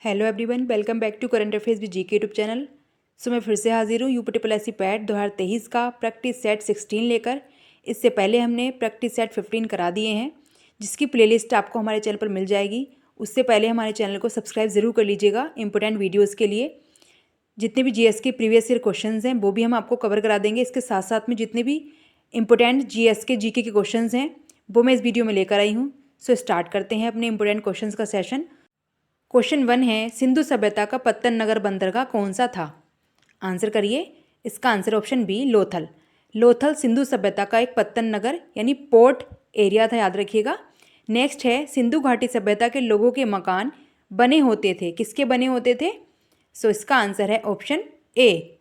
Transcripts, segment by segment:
Hello everyone, welcome back to current affairs with GK YouTube channel. मैं फिर से हाजिर हूँ यूपीटीपीएससी पैट 2023 का प्रैक्टिस सेट 16 लेकर। इससे पहले हमने प्रैक्टिस सेट 15 करा दिए हैं, जिसकी प्लेलिस्ट आपको हमारे चैनल पर मिल जाएगी। उससे पहले हमारे चैनल को सब्सक्राइब ज़रूर कर लीजिएगा इंपॉर्टेंट वीडियोज़ के लिए। जितने भी जीएस के प्रीवियस ईयर क्वेश्चन हैं वो भी हम आपको कवर करा देंगे। इसके साथ साथ में जितने भी इंपॉर्टेंट जीएस के जीके के क्वेश्चन हैं वो मैं इस वीडियो में लेकर आई हूँ। स्टार्ट करते हैं अपने इंपॉर्टेंट क्वेश्चन का सेशन। क्वेश्चन 1 है, सिंधु सभ्यता का पत्तन नगर बंदरगाह कौन सा था? आंसर करिए। इसका answer option B, Lothal. Lothal सिंधु सभ्यता का एक पत्तन नगर यानी पोर्ट एरिया था, याद रखिएगा। नेक्स्ट है, सिंधु घाटी सभ्यता के लोगों के मकान बने होते थे, किसके बने होते थे? इसका आंसर है ऑप्शन ए,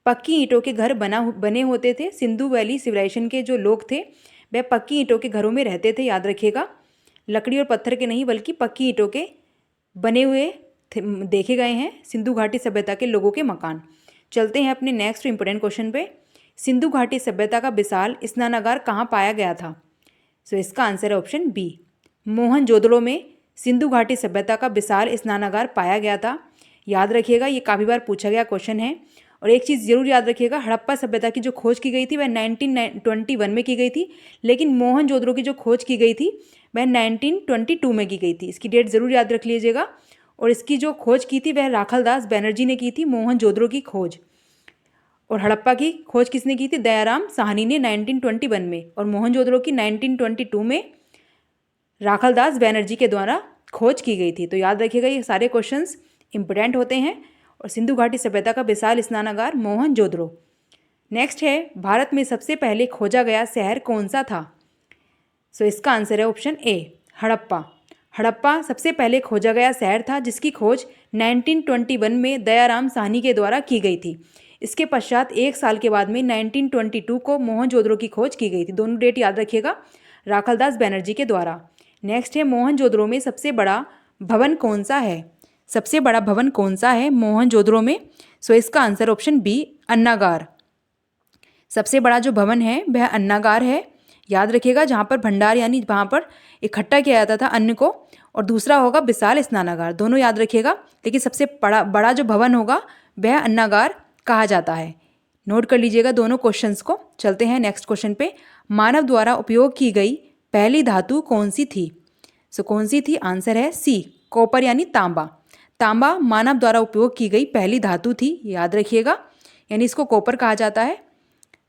पक्की ईंटों के घर बने होते थे। सिंधु वैली सिविलाइजेशन के जो लोग थे वह पक्की ईंटों के घरों में रहते थे, याद रखिएगा। लकड़ी और पत्थर के नहीं बल्कि पक्की ईंटों के बने हुए देखे गए हैं सिंधु घाटी सभ्यता के लोगों के मकान। चलते हैं अपने नेक्स्ट इंपोर्टेंट क्वेश्चन पे। सिंधु घाटी सभ्यता का विशाल स्नानागार कहाँ पाया गया था? इसका आंसर है ऑप्शन बी, मोहनजोदड़ो में सिंधु घाटी सभ्यता का विशाल स्नानागार पाया गया था। याद रखिएगा, ये काफ़ी बार पूछा गया क्वेश्चन है। और एक चीज़ ज़रूर याद रखिएगा, हड़प्पा सभ्यता की जो खोज की गई थी वह 1921 में की गई थी, लेकिन मोहनजोदड़ो की जो खोज की गई थी वह 1922 में की गई थी। इसकी डेट ज़रूर याद रख लीजिएगा। और इसकी जो खोज की थी वह राखलदास बनर्जी ने की थी, मोहनजोदड़ो की खोज। और हड़प्पा की खोज किसने की थी? दयाराम साहनी ने 1921 में, और मोहनजोदड़ो की 1922 में राखलदास बनर्जी के द्वारा खोज की गई थी। तो याद रखिएगा, ये सारे क्वेश्चंस इंपोर्टेंट होते हैं। और सिंधु घाटी सभ्यता का विशाल स्नानागार मोहनजोदड़ो। नेक्स्ट है, भारत में सबसे पहले खोजा गया शहर कौन सा था? इसका आंसर है ऑप्शन ए, हड़प्पा। हड़प्पा सबसे पहले खोजा गया शहर था, जिसकी खोज 1921 में दयाराम साहनी के द्वारा की गई थी। इसके पश्चात एक साल के बाद में 1922 को मोहनजोदड़ो की खोज की गई थी। दोनों डेट याद रखिएगा, राखलदास बनर्जी के द्वारा। नेक्स्ट है, मोहनजोदड़ो में सबसे बड़ा भवन कौन सा है? सबसे बड़ा भवन कौन सा है मोहनजोदड़ो में? इसका आंसर ऑप्शन बी, अन्नागार। सबसे बड़ा जो भवन है वह अन्नागार है, याद रखिएगा, जहाँ पर भंडार यानी वहाँ पर इकट्ठा किया जाता था अन्न को। और दूसरा होगा विशाल स्नानागार, दोनों याद रखिएगा। लेकिन सबसे बड़ा जो भवन होगा वह अन्नागार कहा जाता है। नोट कर लीजिएगा दोनों क्वेश्चंस को। चलते हैं नेक्स्ट क्वेश्चन पे। मानव द्वारा उपयोग की गई पहली धातु कौन सी थी? कौन सी थी? आंसर है सी, कॉपर यानी तांबा। तांबा मानव द्वारा उपयोग की गई पहली धातु थी, याद रखिएगा, यानी इसको कॉपर कहा जाता है।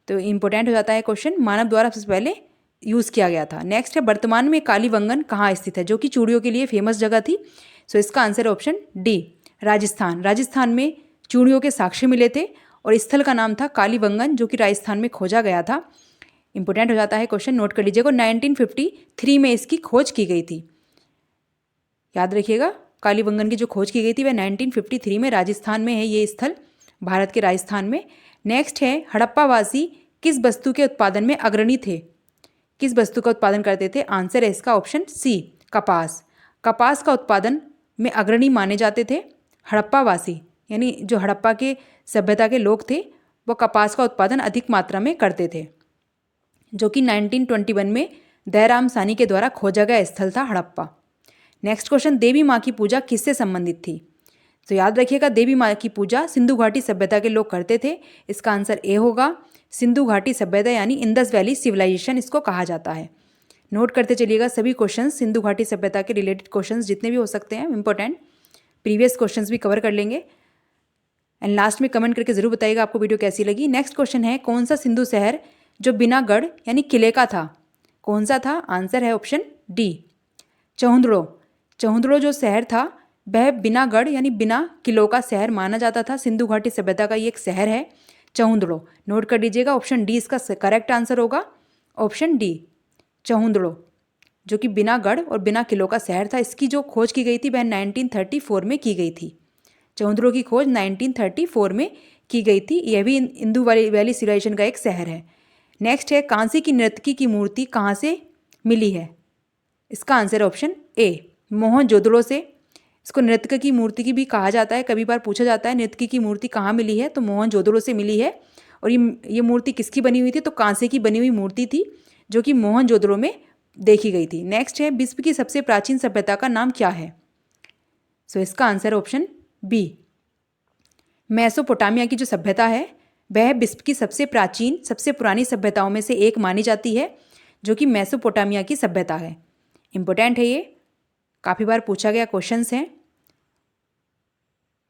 तो इम्पोर्टेंट हो जाता है क्वेश्चन, मानव द्वारा सबसे पहले यूज़ किया गया था। नेक्स्ट है, वर्तमान में कालीबंगन कहाँ स्थित है, जो कि चूड़ियों के लिए फेमस जगह थी? इसका आंसर है ऑप्शन डी, राजस्थान। राजस्थान में चूड़ियों के साक्ष्य मिले थे और स्थल का नाम था कालीबंगन, जो कि राजस्थान में खोजा गया था। इंपॉर्टेंट हो जाता है क्वेश्चन, नोट कर लीजिएगा। 1953 में इसकी खोज की गई थी, याद रखिएगा। कालीबंगन की जो खोज की गई थी वह 1953 में, राजस्थान में है ये स्थल, भारत के राजस्थान में। नेक्स्ट है, हड़प्पावासी किस वस्तु के उत्पादन में अग्रणी थे? किस वस्तु का उत्पादन करते थे? आंसर है इसका ऑप्शन सी, कपास। कपास का उत्पादन में अग्रणी माने जाते थे हड़प्पावासी, यानी जो हड़प्पा के सभ्यता के लोग थे वो कपास का उत्पादन अधिक मात्रा में करते थे, जो कि 1921 में दयाराम साहनी के द्वारा खोजा गया स्थल था हड़प्पा। नेक्स्ट क्वेश्चन, देवी माँ की पूजा किससे संबंधित थी? याद रखिएगा, देवी माँ की पूजा सिंधु घाटी सभ्यता के लोग करते थे। इसका आंसर ए होगा, सिंधु घाटी सभ्यता यानी इंडस वैली सिविलाइजेशन इसको कहा जाता है। नोट करते चलिएगा सभी क्वेश्चंस, सिंधु घाटी सभ्यता के रिलेटेड क्वेश्चंस जितने भी हो सकते हैं इंपॉर्टेंट, प्रीवियस क्वेश्चंस भी कवर कर लेंगे। एंड लास्ट में कमेंट करके जरूर बताइएगा आपको वीडियो कैसी लगी। नेक्स्ट क्वेश्चन है, कौन सा सिंधु शहर जो बिना गढ़ यानी किले का था? कौन सा था? आंसर है ऑप्शन डी, चौहंदड़ो। चौहंदड़ो जो शहर था वह बिना गढ़ यानी बिना किलों का शहर माना जाता था। सिंधु घाटी सभ्यता का ये एक शहर है चौहंदड़ो। नोट कर लीजिएगा, ऑप्शन डी इसका करेक्ट आंसर होगा, ऑप्शन डी, चौहंदड़ो, जो कि बिना गढ़ और बिना किलों का शहर था। इसकी जो खोज की गई थी वह 1934 में की गई थी। चौहंदड़ो की खोज 1934 में की गई थी। यह भी इंदु वैली सिविलाइजेशन का एक शहर है। नेक्स्ट है, कांसी की नर्तकी की मूर्ति कहाँ से मिली है? इसका आंसर है ऑप्शन ए, मोहनजोदड़ो से। इसको नृत्य की मूर्ति की भी कहा जाता है, कभी बार पूछा जाता है नृत्य की मूर्ति कहाँ मिली है, तो मोहनजोदड़ो से मिली है। और ये मूर्ति किसकी बनी हुई थी? तो कांसे की बनी हुई मूर्ति थी, जो कि मोहनजोदड़ो में देखी गई थी। नेक्स्ट है, विश्व की सबसे प्राचीन सभ्यता का नाम क्या है? सो इसका आंसर है ऑप्शन बी। मेसोपोटामिया की जो सभ्यता है वह विश्व की सबसे प्राचीन सबसे पुरानी सभ्यताओं में से एक मानी जाती है, जो कि मेसोपोटामिया की सभ्यता है। इम्पोर्टेंट है, ये काफ़ी बार पूछा गया क्वेश्चंस हैं।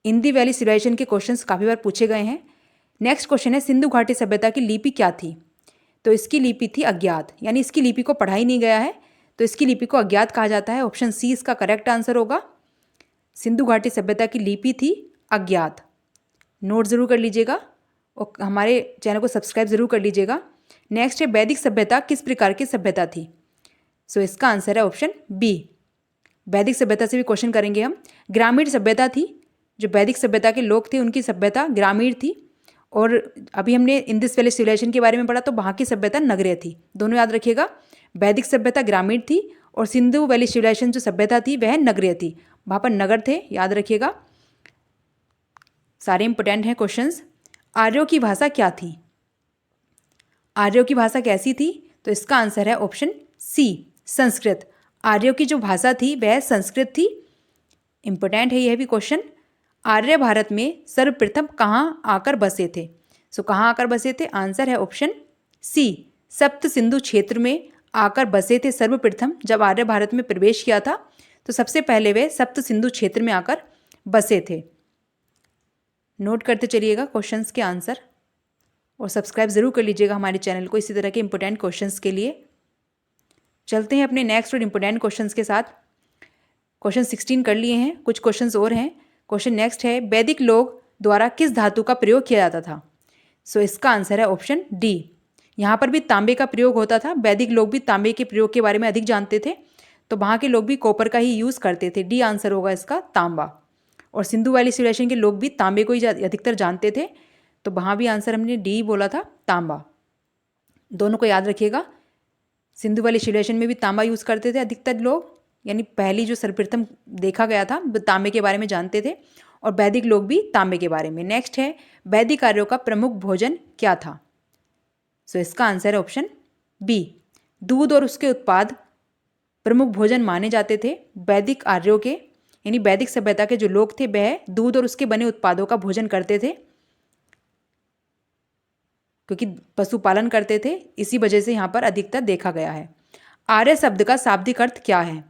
इंदी वैली सिविलाइजेशन के क्वेश्चंस काफ़ी बार पूछे गए हैं। नेक्स्ट क्वेश्चन है सिंधु घाटी सभ्यता की लिपि क्या थी? तो इसकी लिपि थी अज्ञात, यानी इसकी लिपि को पढ़ा ही नहीं गया है, तो इसकी लिपि को अज्ञात कहा जाता है। ऑप्शन सी इसका करेक्ट आंसर होगा। सिंधु घाटी सभ्यता की लिपि थी अज्ञात। नोट ज़रूर कर लीजिएगा और हमारे चैनल को सब्सक्राइब ज़रूर कर लीजिएगा। नेक्स्ट है वैदिक सभ्यता किस प्रकार की सभ्यता थी? सो इसका आंसर है ऑप्शन बी। वैदिक सभ्यता से भी क्वेश्चन करेंगे हम। ग्रामीण सभ्यता थी, जो वैदिक सभ्यता के लोग थे उनकी सभ्यता ग्रामीण थी। और अभी हमने इंडस वैली सिविलाइजेशन के बारे में पढ़ा, तो वहाँ की सभ्यता नगरीय थी। दोनों याद रखिएगा, वैदिक सभ्यता ग्रामीण थी और सिंधु वैली सिविलाइजेशन जो सभ्यता थी वह नगरीय थी, वहाँ पर नगर थे, याद रखिएगा। सारे इंपोर्टेंट हैं क्वेश्चंस। आर्यों की भाषा क्या थी? आर्यों की भाषा कैसी थी? तो इसका आंसर है ऑप्शन सी संस्कृत। आर्यों की जो भाषा थी वह संस्कृत थी। इंपोर्टेंट है यह भी क्वेश्चन। आर्य भारत में सर्वप्रथम कहाँ आकर बसे थे? सो कहाँ आकर बसे थे? आंसर है ऑप्शन सी सप्त सिंधु क्षेत्र में आकर बसे थे सर्वप्रथम। जब आर्य भारत में प्रवेश किया था तो सबसे पहले वे सप्त सिंधु क्षेत्र में आकर बसे थे। नोट करते चलिएगा क्वेश्चंस के आंसर और सब्सक्राइब ज़रूर कर लीजिएगा हमारे चैनल को इसी तरह के इंपॉर्टेंट क्वेश्चंस के लिए। चलते हैं अपने नेक्स्ट और इंपॉर्टेंट क्वेश्चंस के साथ। क्वेश्चन 16 कर लिए हैं, कुछ क्वेश्चंस और हैं। क्वेश्चन नेक्स्ट है वैदिक लोग द्वारा किस धातु का प्रयोग किया जाता था? सो इसका आंसर है ऑप्शन डी। यहाँ पर भी तांबे का प्रयोग होता था। वैदिक लोग भी तांबे के प्रयोग के बारे में अधिक जानते थे, तो वहाँ के लोग भी कॉपर का ही यूज़ करते थे। डी आंसर होगा इसका, तांबा। और सिंधु वैली सिविलाइजेशन के लोग भी तांबे को ही अधिकतर जानते थे, तो वहाँ भी आंसर हमने डी बोला था, तांबा। दोनों को याद रखिएगा। सिंधु वैली सिविलाइजेशन में भी तांबा यूज़ करते थे अधिकतर लोग, यानी पहली जो सर्वप्रथम देखा गया था तांबे के बारे में जानते थे, और वैदिक लोग भी तांबे के बारे में। नेक्स्ट है वैदिक आर्यों का प्रमुख भोजन क्या था? सो इसका आंसर है ऑप्शन बी। दूध और उसके उत्पाद प्रमुख भोजन माने जाते थे वैदिक आर्यों के, यानी वैदिक सभ्यता के जो लोग थे वह दूध और उसके बने उत्पादों का भोजन करते थे, क्योंकि पशुपालन करते थे, इसी वजह से यहाँ पर अधिकतर देखा गया है। आर्य शब्द का शाब्दिक अर्थ क्या है?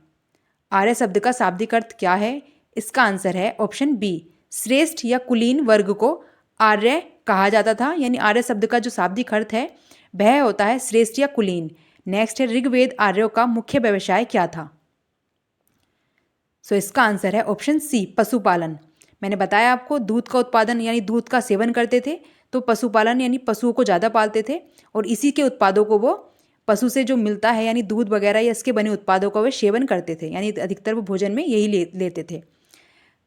आर्य शब्द का शाब्दिक अर्थ क्या है? इसका आंसर है ऑप्शन बी। श्रेष्ठ या कुलीन वर्ग को आर्य कहा जाता था, यानी आर्य शब्द का जो शाब्दिक अर्थ है वह होता है श्रेष्ठ या कुलीन। नेक्स्ट है ऋग्वेद आर्यों का मुख्य व्यवसाय क्या था? सो इसका आंसर है ऑप्शन सी पशुपालन। मैंने बताया आपको, दूध का उत्पादन यानी दूध का सेवन करते थे, तो पशुपालन यानी पशुओं को ज़्यादा पालते थे और इसी के उत्पादों को वो पशु से जो मिलता है यानी दूध वगैरह या इसके बने उत्पादों का वे सेवन करते थे, यानी अधिकतर वो भोजन में यही लेते थे।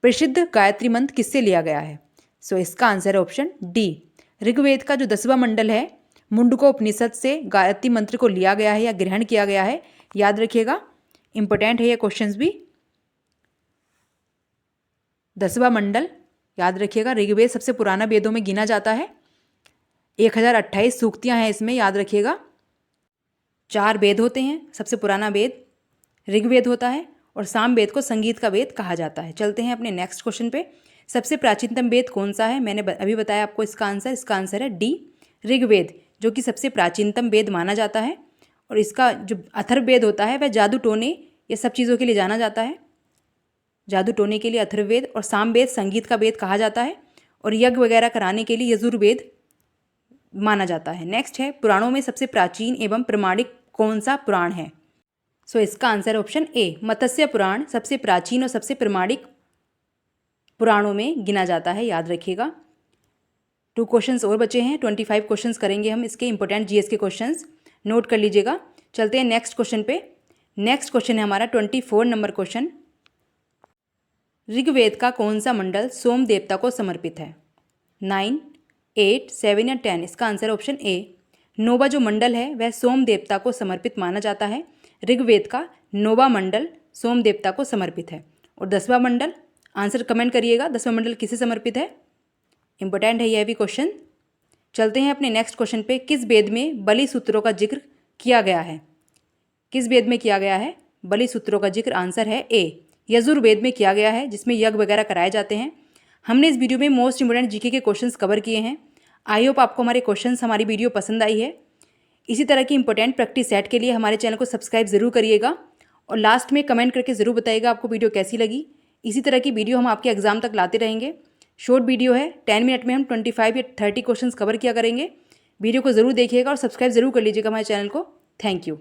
प्रसिद्ध गायत्री मंत्र किससे लिया गया है? सो इसका आंसर है ऑप्शन डी। ऋग्वेद का जो 10वां मंडल है मुंडको उपनिषद से गायत्री मंत्र को लिया गया है या ग्रहण किया गया है, याद रखिएगा। इंपॉर्टेंट है ये क्वेश्चंस भी। 10वां मंडल याद रखिएगा। ऋग्वेद सबसे पुराना वेदों में गिना जाता है। 1028 सूक्तियाँ हैं इसमें, याद रखिएगा। 4 वेद होते हैं। सबसे पुराना वेद ऋग्वेद होता है और सामवेद को संगीत का वेद कहा जाता है। चलते हैं अपने नेक्स्ट क्वेश्चन पे। सबसे प्राचीनतम वेद कौन सा है? मैंने अभी बताया आपको इसका आंसर। इसका आंसर है डी ऋग्वेद, जो कि सबसे प्राचीनतम वेद माना जाता है। और इसका जो अथर्ववेद होता है वह जादू टोने ये सब चीज़ों के लिए जाना जाता है। जादू टोने के लिए अथर्ववेद, और सामवेद संगीत का वेद कहा जाता है, और यज्ञ वगैरह कराने के लिए यजुर्वेद माना जाता है। नेक्स्ट है पुराणों में सबसे प्राचीन एवं प्रमाणिक कौन सा पुराण है? सो इसका आंसर है ऑप्शन ए मत्स्य पुराण सबसे प्राचीन और सबसे प्रमाणिक पुराणों में गिना जाता है, याद रखिएगा। 2 क्वेश्चंस और बचे हैं। 25 क्वेश्चंस करेंगे हम इसके, इंपॉर्टेंट जीएस के क्वेश्चंस, नोट कर लीजिएगा। चलते हैं नेक्स्ट क्वेश्चन पे। नेक्स्ट क्वेश्चन है हमारा 24 नंबर क्वेश्चन। ऋग्वेद का कौन सा मंडल सोम देवता को समर्पित है? 9, 8, 7 या 10? इसका आंसर ऑप्शन ए 9वां जो मंडल है वह सोम देवता को समर्पित माना जाता है। ऋग्वेद का 9वां मंडल सोम देवता को समर्पित है। और 10वां मंडल, आंसर कमेंट करिएगा, 10वां मंडल किसे समर्पित है? इंपॉर्टेंट है यह भी क्वेश्चन। चलते हैं अपने नेक्स्ट क्वेश्चन पे। किस वेद में बलि सूत्रों का जिक्र किया गया है? किस वेद में किया गया है बलि सूत्रों का जिक्र? आंसर है ए यजुर्वेद में किया गया है, जिसमें यज्ञ वगैरह कराए जाते हैं। हमने इस वीडियो में मोस्ट इंपोर्टेंट जीके के क्वेश्चंस कवर किए हैं। आई होप आपको हमारे क्वेश्चंस, हमारी वीडियो पसंद आई है। इसी तरह की इंपॉर्टेंट प्रैक्टिस सेट के लिए हमारे चैनल को सब्सक्राइब ज़रूर करिएगा और लास्ट में कमेंट करके ज़रूर बताइएगा आपको वीडियो कैसी लगी। इसी तरह की वीडियो हम आपके एग्जाम तक लाते रहेंगे। शॉर्ट वीडियो है, 10 मिनट में हम 25 या 30 क्वेश्चंस कवर किया करेंगे। वीडियो को ज़रूर देखिएगा और सब्सक्राइब ज़रूर कर लीजिएगा हमारे चैनल को। Thank you.